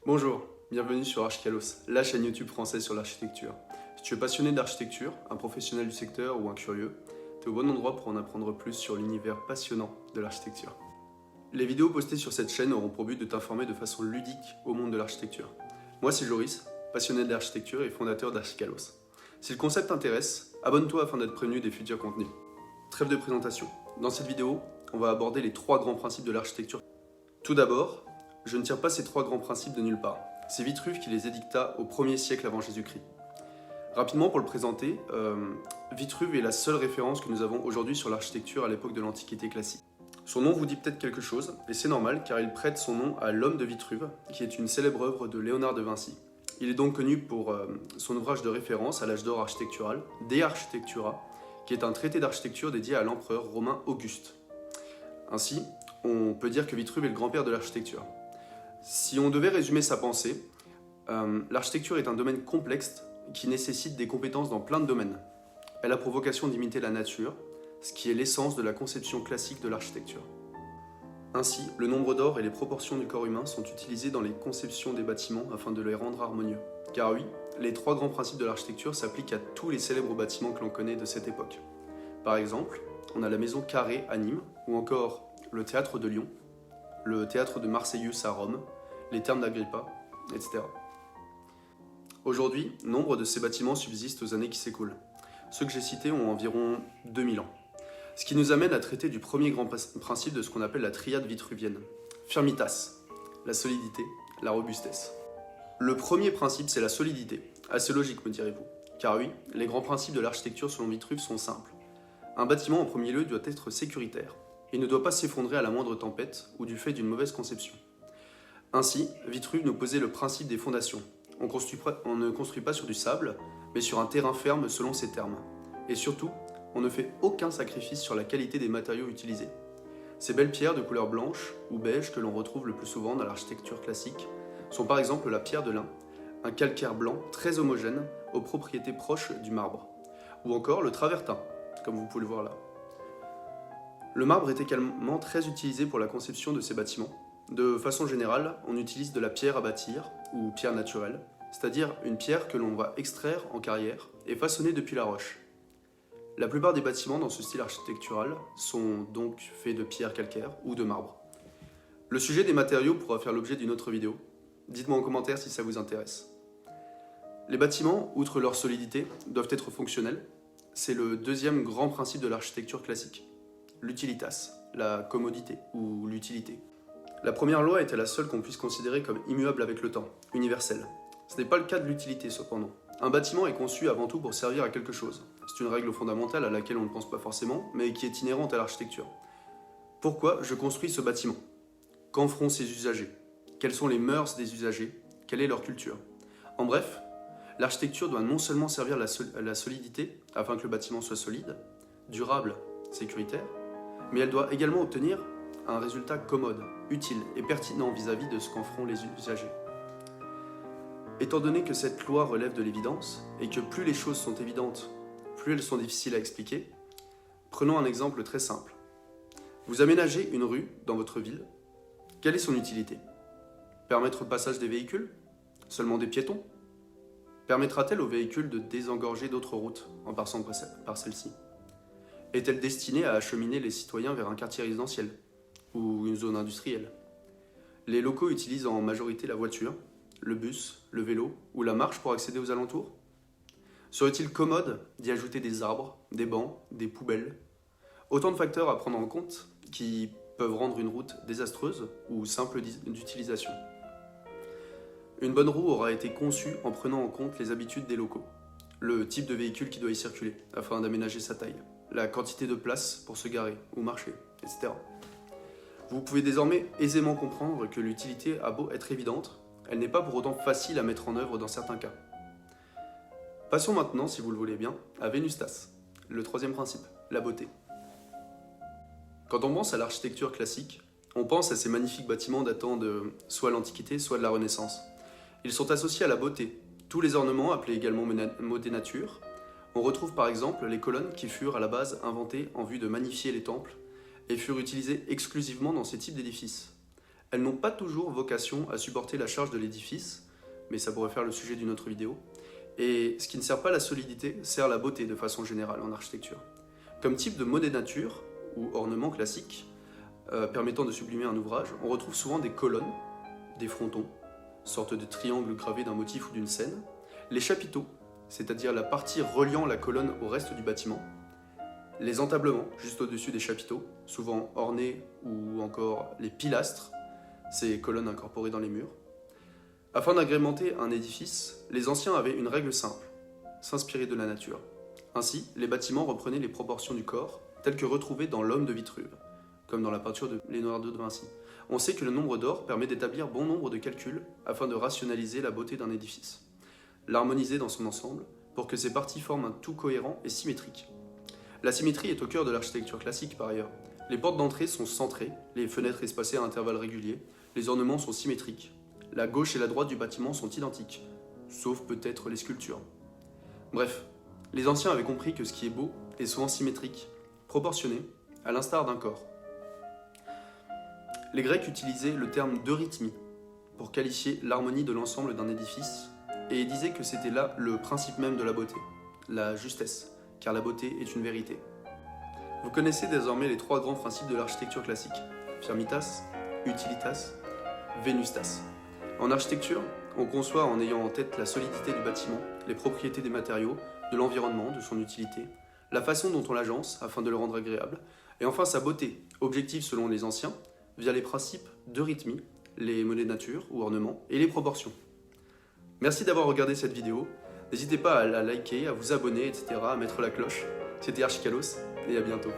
Bonjour, bienvenue sur Archikalos, la chaîne YouTube française sur l'architecture. Si tu es passionné d'architecture, un professionnel du secteur ou un curieux, tu es au bon endroit pour en apprendre plus sur l'univers passionnant de l'architecture. Les vidéos postées sur cette chaîne auront pour but de t'informer de façon ludique au monde de l'architecture. Moi c'est Joris, passionné d'architecture et fondateur d'Archikalos. Si le concept t'intéresse, abonne-toi afin d'être prévenu des futurs contenus. Trêve de présentation. Dans cette vidéo, on va aborder les 3 grands principes de l'architecture. Tout d'abord, je ne tire pas ces 3 grands principes de nulle part. C'est Vitruve qui les édicta au 1er siècle avant Jésus-Christ. Rapidement pour le présenter, Vitruve est la seule référence que nous avons aujourd'hui sur l'architecture à l'époque de l'Antiquité classique. Son nom vous dit peut-être quelque chose, et c'est normal car il prête son nom à l'homme de Vitruve, qui est une célèbre œuvre de Léonard de Vinci. Il est donc connu pour son ouvrage de référence à l'âge d'or architectural, De Architectura, qui est un traité d'architecture dédié à l'empereur romain Auguste. Ainsi, on peut dire que Vitruve est le grand-père de l'architecture. Si on devait résumer sa pensée, l'architecture est un domaine complexe qui nécessite des compétences dans plein de domaines. Elle a pour vocation d'imiter la nature, ce qui est l'essence de la conception classique de l'architecture. Ainsi, le nombre d'or et les proportions du corps humain sont utilisés dans les conceptions des bâtiments afin de les rendre harmonieux. Car oui, les 3 grands principes de l'architecture s'appliquent à tous les célèbres bâtiments que l'on connaît de cette époque. Par exemple, on a la maison Carrée à Nîmes, ou encore le théâtre de Lyon, le théâtre de Marseillus à Rome, les thermes d'Agrippa, etc. Aujourd'hui, nombre de ces bâtiments subsistent aux années qui s'écoulent. Ceux que j'ai cités ont environ 2000 ans. Ce qui nous amène à traiter du premier grand principe de ce qu'on appelle la triade vitruvienne. Firmitas, la solidité, la robustesse. Le premier principe, c'est la solidité. Assez logique, me direz-vous. Car oui, les grands principes de l'architecture selon Vitruve sont simples. Un bâtiment, en premier lieu, doit être sécuritaire. Il ne doit pas s'effondrer à la moindre tempête ou du fait d'une mauvaise conception. Ainsi, Vitruve nous posait le principe des fondations. On ne construit pas sur du sable, mais sur un terrain ferme selon ses termes. Et surtout, on ne fait aucun sacrifice sur la qualité des matériaux utilisés. Ces belles pierres de couleur blanche ou beige que l'on retrouve le plus souvent dans l'architecture classique sont par exemple la pierre de lin, un calcaire blanc très homogène aux propriétés proches du marbre, ou encore le travertin, comme vous pouvez le voir là. Le marbre est également très utilisé pour la conception de ces bâtiments. De façon générale, on utilise de la pierre à bâtir, ou pierre naturelle, c'est-à-dire une pierre que l'on va extraire en carrière et façonner depuis la roche. La plupart des bâtiments dans ce style architectural sont donc faits de pierre calcaire ou de marbre. Le sujet des matériaux pourra faire l'objet d'une autre vidéo. Dites-moi en commentaire si ça vous intéresse. Les bâtiments, outre leur solidité, doivent être fonctionnels. C'est le deuxième grand principe de l'architecture classique. L'utilitas, la commodité ou l'utilité. La première loi était la seule qu'on puisse considérer comme immuable avec le temps, universelle. Ce n'est pas le cas de l'utilité cependant. Un bâtiment est conçu avant tout pour servir à quelque chose. C'est une règle fondamentale à laquelle on ne pense pas forcément, mais qui est inhérente à l'architecture. Pourquoi je construis ce bâtiment? Qu'en feront ses usagers? Quelles sont les mœurs des usagers? Quelle est leur culture? En bref, l'architecture doit non seulement servir la solidité, afin que le bâtiment soit solide, durable, sécuritaire, mais elle doit également obtenir un résultat commode, utile et pertinent vis-à-vis de ce qu'en feront les usagers. Étant donné que cette loi relève de l'évidence, et que plus les choses sont évidentes, plus elles sont difficiles à expliquer, prenons un exemple très simple. Vous aménagez une rue dans votre ville. Quelle est son utilité? Permettre le passage des véhicules? Seulement des piétons? Permettra-t-elle aux véhicules de désengorger d'autres routes en passant par celle-ci? Est-elle destinée à acheminer les citoyens vers un quartier résidentiel ou une zone industrielle? Les locaux utilisent en majorité la voiture, le bus, le vélo ou la marche pour accéder aux alentours? Serait-il commode d'y ajouter des arbres, des bancs, des poubelles? Autant de facteurs à prendre en compte qui peuvent rendre une route désastreuse ou simple d'utilisation. Une bonne roue aura été conçue en prenant en compte les habitudes des locaux, le type de véhicule qui doit y circuler afin d'aménager sa taille, la quantité de place pour se garer ou marcher, etc. Vous pouvez désormais aisément comprendre que l'utilité a beau être évidente, elle n'est pas pour autant facile à mettre en œuvre dans certains cas. Passons maintenant, si vous le voulez bien, à Vénustas, le 3e principe, la beauté. Quand on pense à l'architecture classique, on pense à ces magnifiques bâtiments datant de soit l'Antiquité, soit de la Renaissance. Ils sont associés à la beauté. Tous les ornements, appelés également modés nature, on retrouve par exemple les colonnes qui furent à la base inventées en vue de magnifier les temples et furent utilisées exclusivement dans ces types d'édifices. Elles n'ont pas toujours vocation à supporter la charge de l'édifice, mais ça pourrait faire le sujet d'une autre vidéo. Et ce qui ne sert pas la solidité, sert la beauté de façon générale en architecture. Comme type de monnaie nature, ou ornement classique, permettant de sublimer un ouvrage, on retrouve souvent des colonnes, des frontons, sorte de triangles gravés d'un motif ou d'une scène, les chapiteaux, c'est-à-dire la partie reliant la colonne au reste du bâtiment, les entablements, juste au-dessus des chapiteaux, souvent ornés, ou encore les pilastres, ces colonnes incorporées dans les murs. Afin d'agrémenter un édifice, les anciens avaient une règle simple, s'inspirer de la nature. Ainsi, les bâtiments reprenaient les proportions du corps, telles que retrouvées dans l'homme de Vitruve, comme dans la peinture de Léonard de Vinci. On sait que le nombre d'or permet d'établir bon nombre de calculs afin de rationaliser la beauté d'un édifice, l'harmoniser dans son ensemble pour que ses parties forment un tout cohérent et symétrique. La symétrie est au cœur de l'architecture classique par ailleurs. Les portes d'entrée sont centrées, les fenêtres espacées à intervalles réguliers, les ornements sont symétriques. La gauche et la droite du bâtiment sont identiques, sauf peut-être les sculptures. Bref, les anciens avaient compris que ce qui est beau est souvent symétrique, proportionné, à l'instar d'un corps. Les Grecs utilisaient le terme d'eurythmie pour qualifier l'harmonie de l'ensemble d'un édifice et disaient que c'était là le principe même de la beauté, la justesse, car la beauté est une vérité. Vous connaissez désormais les trois grands principes de l'architecture classique, firmitas, utilitas, venustas. En architecture, on conçoit en ayant en tête la solidité du bâtiment, les propriétés des matériaux, de l'environnement, de son utilité, la façon dont on l'agence afin de le rendre agréable, et enfin sa beauté, objective selon les anciens, via les principes d'eurythmie, les monnaies de nature ou ornements, et les proportions. Merci d'avoir regardé cette vidéo, n'hésitez pas à la liker, à vous abonner, etc., à mettre la cloche. C'était Archikalos, et à bientôt.